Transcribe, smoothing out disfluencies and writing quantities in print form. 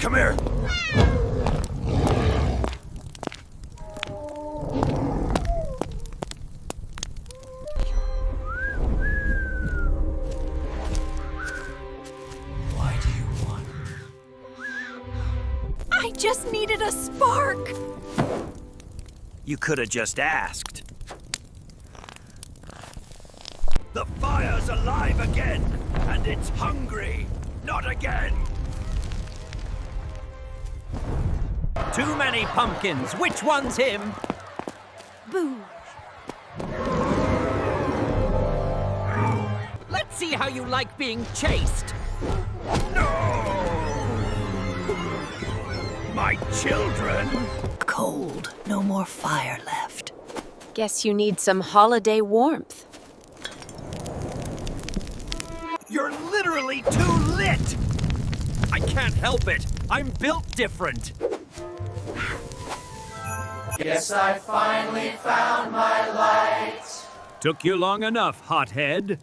Come here. Why do you want her? I just needed a spark. You could have just asked. The fire's alive again, and it's hungry. Not again. Too many pumpkins. Which one's him? Boo. Let's see how you like being chased. No! My children! Cold. No more fire left. Guess you need some holiday warmth. You're literally too lit! I can't help it. I'm built different. Guess I finally found my light. Took you long enough, hothead.